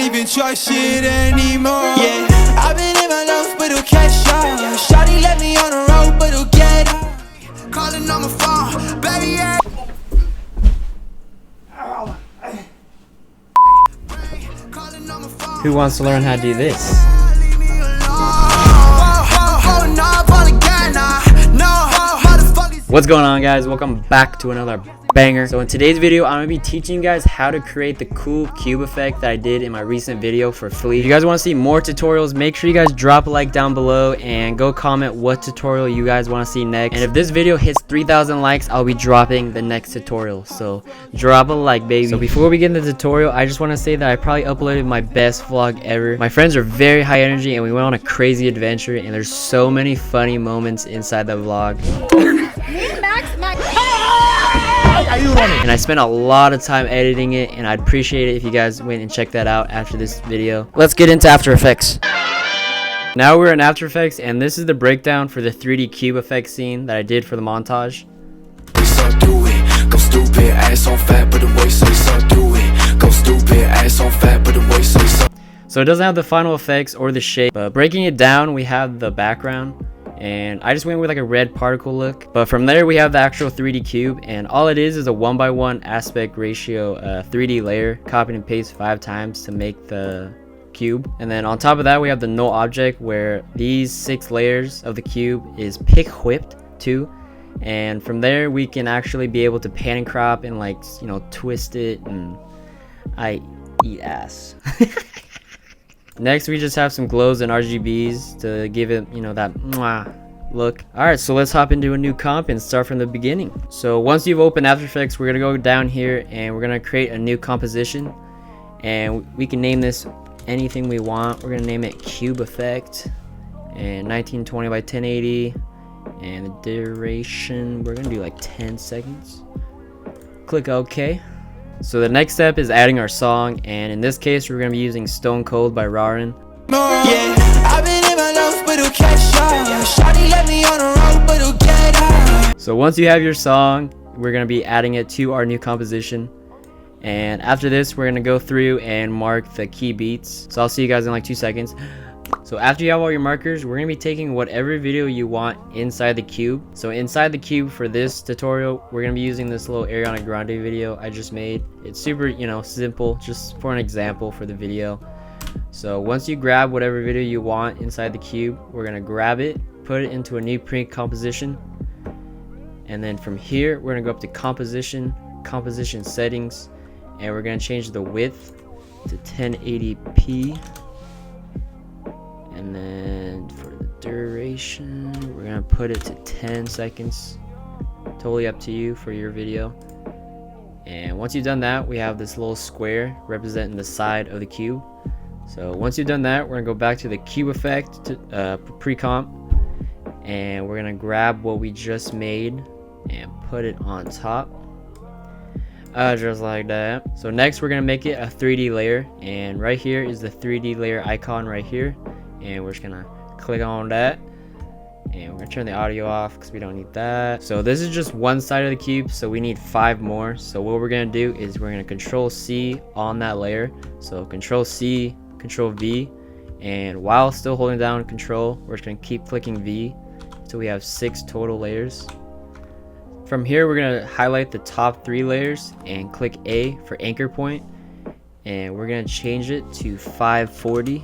even trust shit anymore. Yeah, I've been in my lungs, but it'll catch up. Shawty let me on the road, but it'll get up. Calling on my phone, baby, yeah. Who wants to learn how to do this? What's going on, guys? Welcome back to another banger. So in today's video, I'm gonna be teaching you guys how to create the cool cube effect that I did in my recent video for Flea. If you guys want to see more tutorials, make sure you guys drop a like down below and go comment what tutorial you guys want to see next. And if this video hits 3,000 likes, I'll be dropping the next tutorial, so drop a like, baby. So before we get into the tutorial, I just want to say that I probably uploaded my best vlog ever. My friends are very high energy and we went on a crazy adventure, and there's so many funny moments inside the vlog. And I spent a lot of time editing it, and I'd appreciate it if you guys went and checked that out after this video. Let's get into After Effects. Now we're in After Effects, and this is the breakdown for the 3D cube effect scene that I did for the montage. So it doesn't have the final effects or the shape, but breaking it down, we have the background. And I just went with like a red particle look, but from there we have the actual 3D cube, and all it is a 1:1 aspect ratio 3D layer, copied and paste 5 times to make the cube. And then on top of that we have the null object, where these 6 layers of the cube is pick whipped too, and from there we can actually be able to pan and crop and, like, you know, twist it, and I eat ass. Next, we just have some glows and RGBs to give it, you know, that mwah look. Alright, so let's hop into a new comp and start from the beginning. So once you've opened After Effects, we're going to go down here and we're going to create a new composition. And we can name this anything we want. We're going to name it Cube Effect. And 1920 by 1080. And the duration, we're going to do like 10 seconds. Click OK. So the next step is adding our song, and in this case we're going to be using Stone Cold by Rarin. So once you have your song, we're going to be adding it to our new composition, and after this we're going to go through and mark the key beats. So I'll see you guys in like 2 seconds. So after you have all your markers, we're going to be taking whatever video you want inside the cube. So inside the cube for this tutorial, we're going to be using this little Ariana Grande video I just made. It's super, you know, simple, just for an example for the video. So once you grab whatever video you want inside the cube, we're going to grab it, put it into a new pre-composition. And then from here, we're going to go up to composition settings, and we're going to change the width to 1080p. And then for the duration, we're gonna put it to 10 seconds. Totally up to you for your video. And once you've done that, we have this little square representing the side of the cube. So once you've done that, we're gonna go back to the cube effect to pre-comp, and we're gonna grab what we just made and put it on top. Just like that. So next we're gonna make it a 3D layer, and right here is the 3D layer icon right here. And we're just gonna click on that, and we're gonna turn the audio off because we don't need that. So this is just one side of the cube, so we need 5 more. So what we're gonna do is we're gonna Control C on that layer. So Control C, Control V, and while still holding down Control, we're just gonna keep clicking V until we have 6 total layers. From here, we're gonna highlight the top 3 layers and click A for anchor point, and we're gonna change it to 540.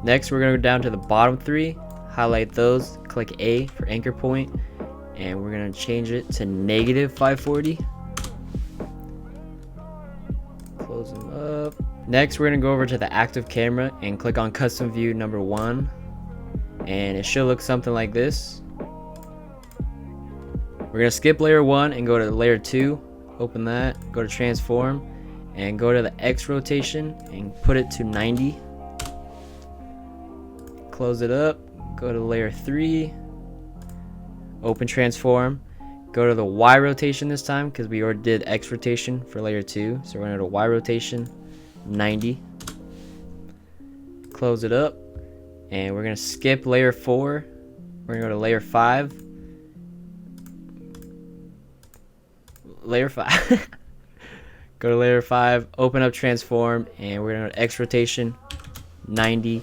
Next, we're going to go down to the bottom 3, highlight those, click A for anchor point, and we're going to change it to -540. Close them up. Next, we're going to go over to the active camera and click on custom view number 1, and it should look something like this. We're going to skip layer 1 and go to layer 2, open that, go to transform, and go to the X rotation and put it to 90. Close it up, go to layer 3, open transform, go to the Y rotation this time because we already did X rotation for layer 2. So we're going to Y rotation 90. Close it up, and we're going to skip layer 4. We're going to go to layer 5. Layer 5. Go to layer 5, open up transform, and we're gonna go to X rotation 90.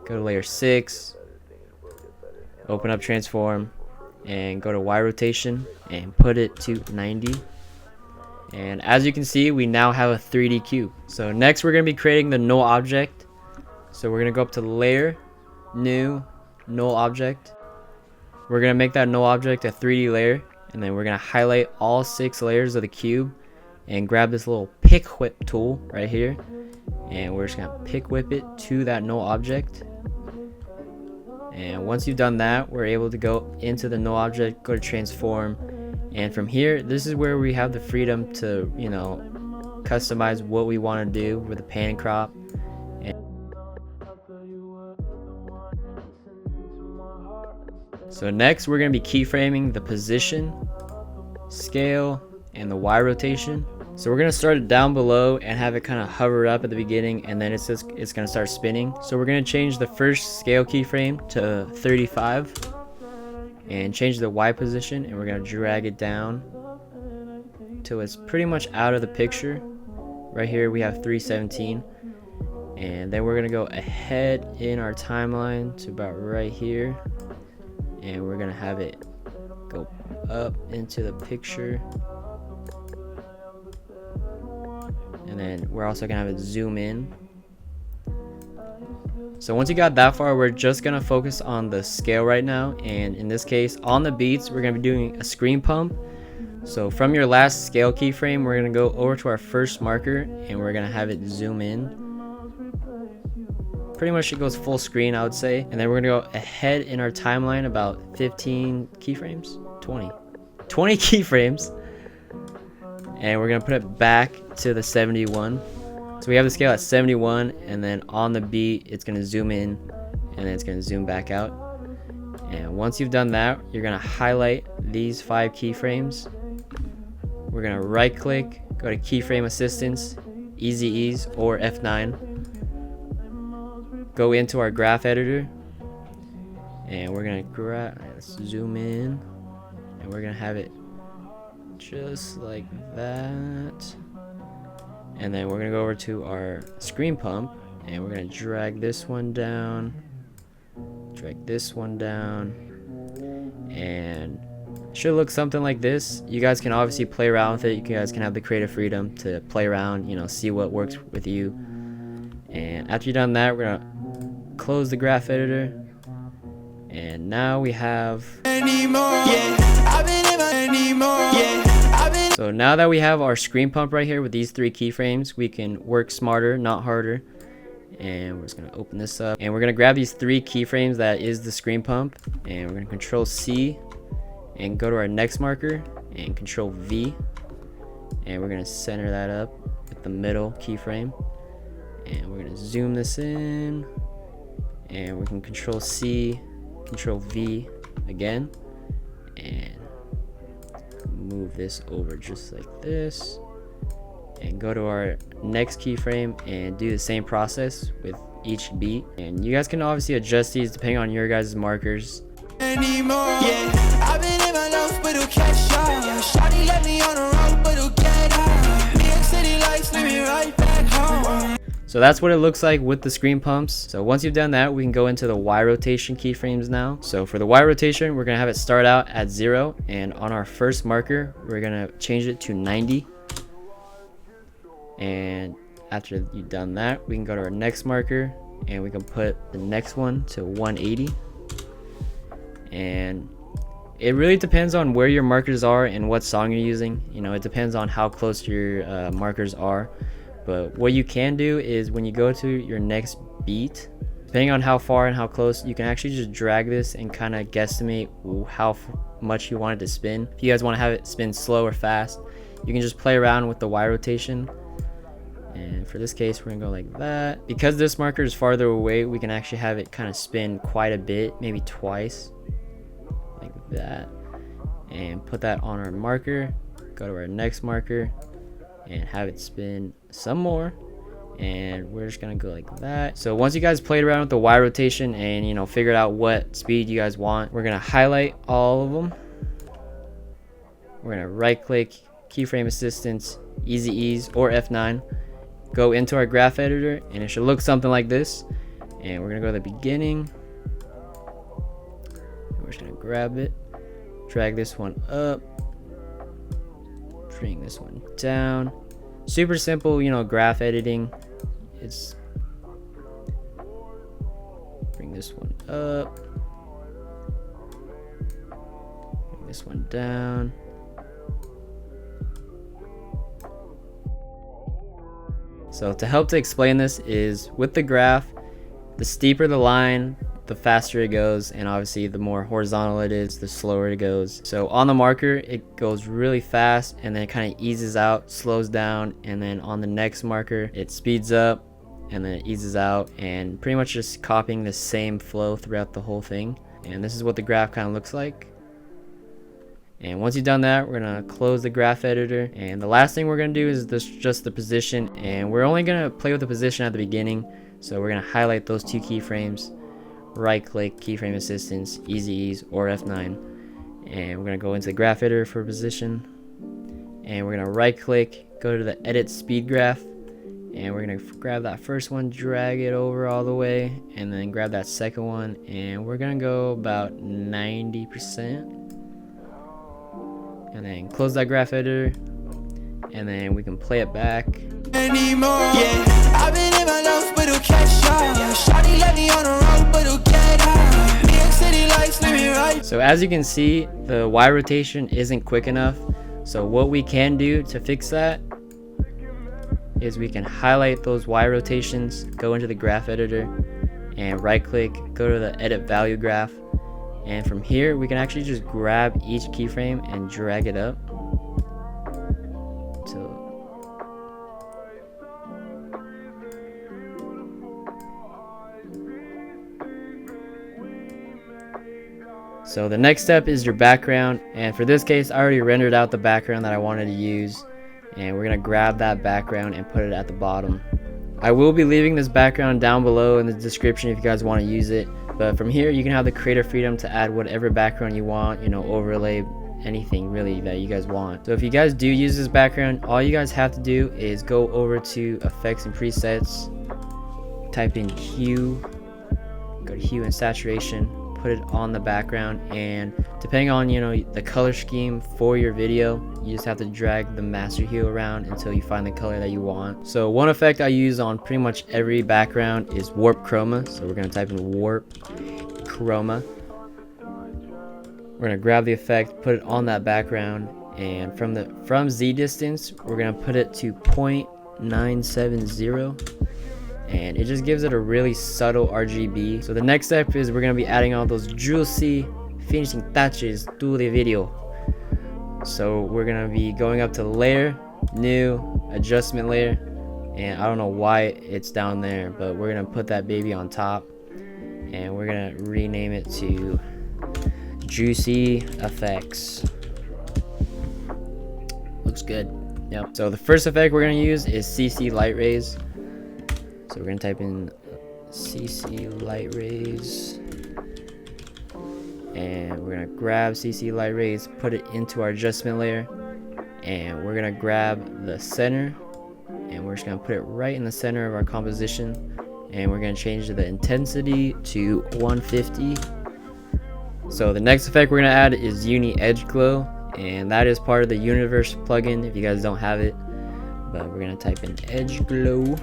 Go to layer 6, open up transform, and go to Y rotation and put it to 90. And as you can see, we now have a 3D cube. So next we're gonna be creating the null object. So we're gonna go up to layer, new, null object. We're gonna make that null object a 3D layer, and then we're gonna highlight all 6 layers of the cube and grab this little pick whip tool right here, and we're just gonna pick whip it to that null object. And once you've done that, we're able to go into the null object, go to transform, and from here, this is where we have the freedom to, you know, customize what we want to do with the pan and crop. So next we're going to be keyframing the position, scale, and the Y rotation. So we're going to start it down below and have it kind of hover up at the beginning, and then it's going to start spinning. So we're going to change the first scale keyframe to 35 and change the Y position, and we're going to drag it down till it's pretty much out of the picture. Right here we have 317, and then we're going to go ahead in our timeline to about right here, and we're going to have it go up into the picture. And then we're also gonna have it zoom in. So once you got that far, we're just gonna focus on the scale right now, and in this case on the beats we're gonna be doing a screen pump. So from your last scale keyframe, we're gonna go over to our first marker and we're gonna have it zoom in. Pretty much it goes full screen, I would say, and then we're gonna go ahead in our timeline about 15 keyframes, 20 keyframes, and we're gonna put it back to the 71. So we have the scale at 71, and then on the beat it's gonna zoom in and then it's gonna zoom back out. And once you've done that, you're gonna highlight these 5 keyframes. We're gonna right click, go to keyframe assistance, easy ease or F9, go into our graph editor, and we're gonna let's zoom in, and we're gonna have it just like that. And then we're gonna go over to our screen pump, and we're gonna drag this one down, drag this one down, and it should look something like this. You guys can obviously play around with it. You guys can have the creative freedom to play around, you know, see what works with you. And after you've done that, we're gonna close the graph editor, and now we have so now that we have our screen pump right here with these 3 keyframes, we can work smarter, not harder. And we're just gonna open this up, and we're gonna grab these 3 keyframes that is the screen pump, and we're gonna control C and go to our next marker and control V, and we're gonna center that up with the middle keyframe, and we're gonna zoom this in, and we can control C, control V again, and move this over just like this, and go to our next keyframe and do the same process with each beat. And you guys can obviously adjust these depending on your guys' markers. So that's what it looks like with the screen pumps. So once you've done that, we can go into the Y rotation keyframes now. So for the Y rotation, we're gonna have it start out at 0, and on our first marker, we're gonna change it to 90. And after you've done that, we can go to our next marker and we can put the next one to 180. And it really depends on where your markers are and what song you're using. You know, it depends on how close your markers are. But what you can do is when you go to your next beat, depending on how far and how close, you can actually just drag this and kind of guesstimate how much you want it to spin. If you guys want to have it spin slow or fast, you can just play around with the Y rotation. And for this case, we're gonna go like that. Because this marker is farther away, we can actually have it kind of spin quite a bit, maybe twice, like that. And put that on our marker, go to our next marker, and have it spin some more, and we're just gonna go like that. So once you guys played around with the Y rotation and, you know, figured out what speed you guys want, we're gonna highlight all of them. We're gonna right click, keyframe assistance, easy ease, or F9. Go into our graph editor and it should look something like this. And we're gonna go to the beginning. We're just gonna grab it, drag this one up, bring this one down. Super simple, you know, graph editing. It's bring this one up, bring this one down. So to help to explain this is with the graph, the steeper the line, the faster it goes, and obviously the more horizontal it is, the slower it goes. So on the marker, it goes really fast and then it kind of eases out, slows down, and then on the next marker, it speeds up and then it eases out, and pretty much just copying the same flow throughout the whole thing. And this is what the graph kind of looks like. And once you've done that, we're gonna close the graph editor, and the last thing we're gonna do is just the position, and we're only gonna play with the position at the beginning. So we're gonna highlight those two keyframes, right click, keyframe assistance, easy ease, or F9, and we're gonna go into the graph editor for position, and we're gonna right click, go to the edit speed graph, and we're gonna grab that first one, drag it over all the way, and then grab that second one, and we're gonna go about 90%. And then close that graph editor, and then we can play it back. Anymore. Yeah, I've been in my lost, but it'll catch up. Shawty let me on the road, but it'll get out. New York City lights, let me right. So as you can see, the Y rotation isn't quick enough. So what we can do to fix that is we can highlight those Y rotations, go into the graph editor, and right click, go to the edit value graph. And from here, we can actually just grab each keyframe and drag it up. So the next step is your background. And for this case, I already rendered out the background that I wanted to use. And we're gonna grab that background and put it at the bottom. I will be leaving this background down below in the description if you guys want to use it. But from here, you can have the creative freedom to add whatever background you want, you know, overlay, anything really that you guys want. So if you guys do use this background, all you guys have to do is go over to effects and presets, type in hue, go to hue and saturation, put it on the background, and depending on, you know, the color scheme for your video, you just have to drag the master hue around until you find the color that you want. So one effect I use on pretty much every background is warp chroma. So we're going to type in warp chroma. We're going to grab the effect, put it on that background, and from Z distance, we're going to put it to 0.970. And it just gives it a really subtle RGB. So the next step is we're going to be adding all those juicy finishing touches to the video. So we're going to be going up to layer, new, adjustment layer, and I don't know why it's down there, but we're going to put that baby on top, and we're going to rename it to Juicy Effects. Looks good. Yep. So the first effect we're going to use is CC light rays. So we're going to type in CC light rays, and we're going to grab CC light rays, put it into our adjustment layer, and we're going to grab the center, and we're just going to put it right in the center of our composition, and we're going to change the intensity to 150. So the next effect we're going to add is Uni Edge Glow, and that is part of the Universe plugin if you guys don't have it, but we're going to type in Edge Glow.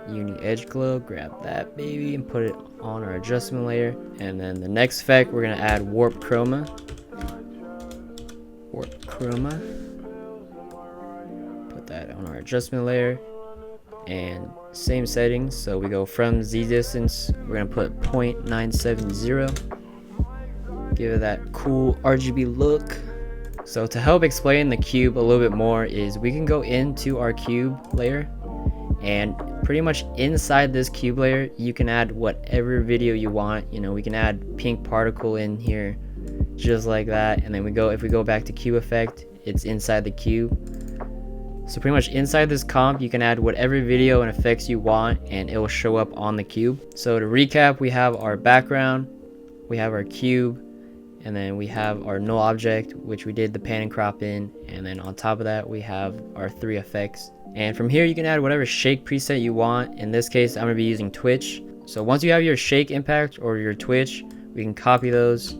Uni Edge Glow, grab that baby and put it on our adjustment layer. And then the next effect, we're gonna add Warp Chroma. Warp Chroma. Put that on our adjustment layer. And same settings, so we go from Z distance, we're gonna put 0.970. Give it that cool RGB look. So to help explain the cube a little bit more is we can go into our cube layer, and pretty much inside this cube layer you can add whatever video you want. You know, we can add pink particle in here just like that, and then if we go back to cube effect, it's inside the cube. So pretty much inside this comp you can add whatever video and effects you want, and it will show up on the cube. So to recap, we have our background, we have our cube, and then we have our null object, which we did the pan and crop in, and then on top of that we have our 3 effects. And from here you can add whatever shake preset you want. In this case I'm going to be using Twitch. So once you have your shake impact or your Twitch, we can copy those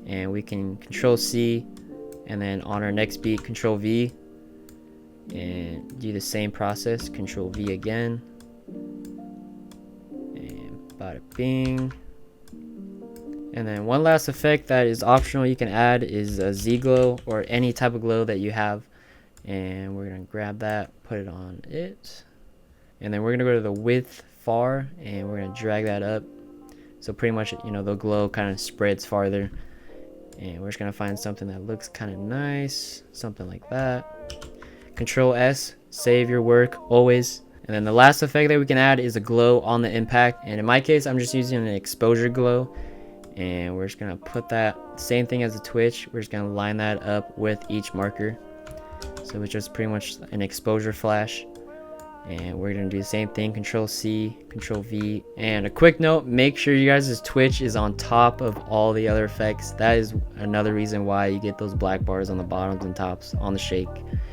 and we can Control C, and then on our next beat Control V, and do the same process, Control V again, and bada bing. And then one last effect that is optional you can add is a Z glow or any type of glow that you have, and we're gonna grab that, put it on it, and then we're gonna go to the width far and we're gonna drag that up, so pretty much, you know, the glow kind of spreads farther. And we're just gonna find something that looks kind of nice, something like that. Control S, save your work always. And then the last effect that we can add is a glow on the impact, and in my case I'm just using an exposure glow, and we're just gonna put that same thing as the Twitch. We're just gonna line that up with each marker, so it's just pretty much an exposure flash. And we're gonna do the same thing, Control C, Control V. And a quick note, make sure you guys' Twitch is on top of all the other effects. That is another reason why you get those black bars on the bottoms and tops on the shake.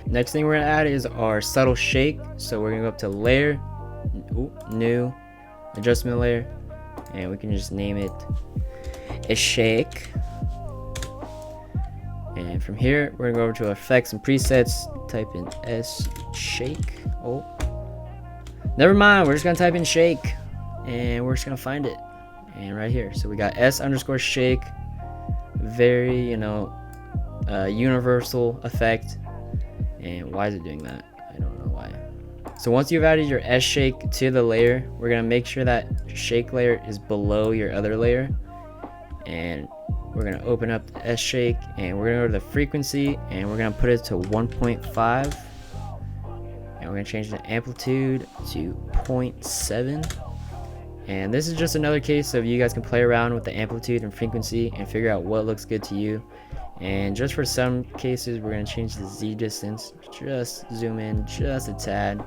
Next thing we're gonna add is our subtle shake. So we're gonna go up to layer, new, adjustment layer, and we can just name it a shake. And from here we're gonna go over to effects and presets, type in S shake. Oh, never mind, we're just gonna type in shake and we're just gonna find it, and right here. So we got S_shake, very, you know, universal effect. And why is it doing that? I don't know why. So once you've added your S shake to the layer, we're gonna make sure that shake layer is below your other layer, and we're gonna open up the S shake and we're gonna go to the frequency and we're gonna put it to 1.5, and we're gonna change the amplitude to 0.7. And this is just another case of you guys can play around with the amplitude and frequency and figure out what looks good to you. And just for some cases we're gonna change the Z distance, just zoom in just a tad.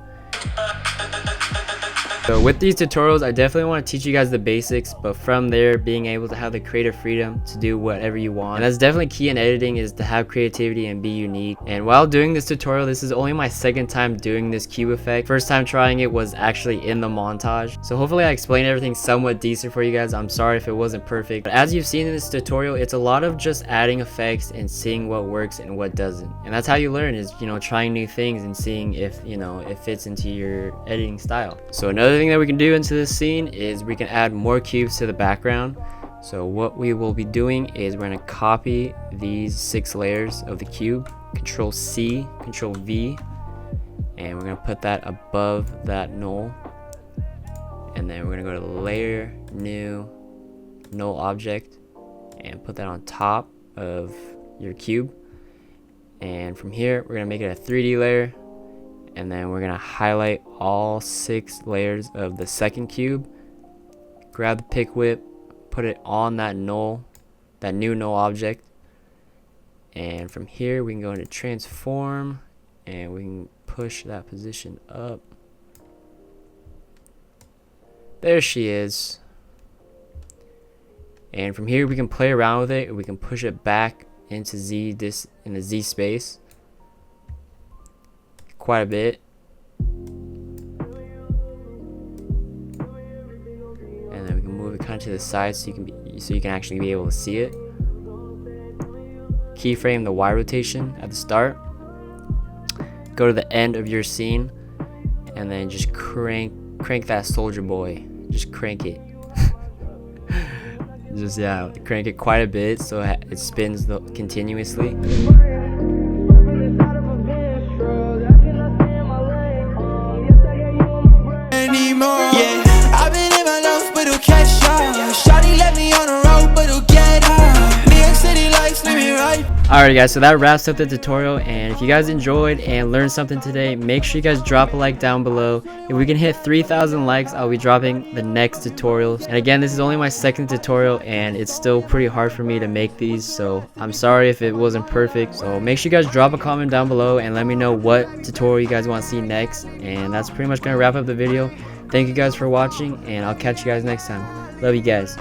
So with these tutorials, I definitely want to teach you guys the basics, but from there, being able to have the creative freedom to do whatever you want. And that's definitely key in editing, is to have creativity and be unique. And while doing this tutorial, this is only my second time doing this cube effect. First time trying it was actually in the montage. So hopefully I explained everything somewhat decent for you guys. I'm sorry if it wasn't perfect. But as you've seen in this tutorial, it's a lot of just adding effects and seeing what works and what doesn't. And that's how you learn, is, you know, trying new things and seeing if, you know, it fits into your editing style. So another thing that we can do into this scene is we can add more cubes to the background. So what we will be doing is we're going to copy these 6 layers of the cube, Control C, Control V, and we're going to put that above that null, and then we're going to go to layer, new, null object, and put that on top of your cube. And from here we're going to make it a 3D layer, and then we're gonna highlight all 6 layers of the second cube, grab the pick whip, put it on that null, that new null object, and from here we can go into transform and we can push that position up. There she is. And from here we can play around with it, and we can push it back into Z, this in the Z space quite a bit, and then we can move it kind of to the side so you can actually be able to see it. Keyframe the Y rotation at the start, go to the end of your scene, and then just crank that soldier boy, just crank it. Just, yeah, crank it quite a bit so it spins continuously. Yeah, I've been in my life, but it'll catch up. Shawty let me on the road, but it'll get up. New York City lights, let me right. Alright guys, so that wraps up the tutorial, and if you guys enjoyed and learned something today, make sure you guys drop a like down below. If we can hit 3,000 likes, I'll be dropping the next tutorial. And again, this is only my second tutorial and it's still pretty hard for me to make these, so I'm sorry if it wasn't perfect. So make sure you guys drop a comment down below and let me know what tutorial you guys want to see next. And that's pretty much gonna wrap up the video. Thank you guys for watching, and I'll catch you guys next time. Love you guys.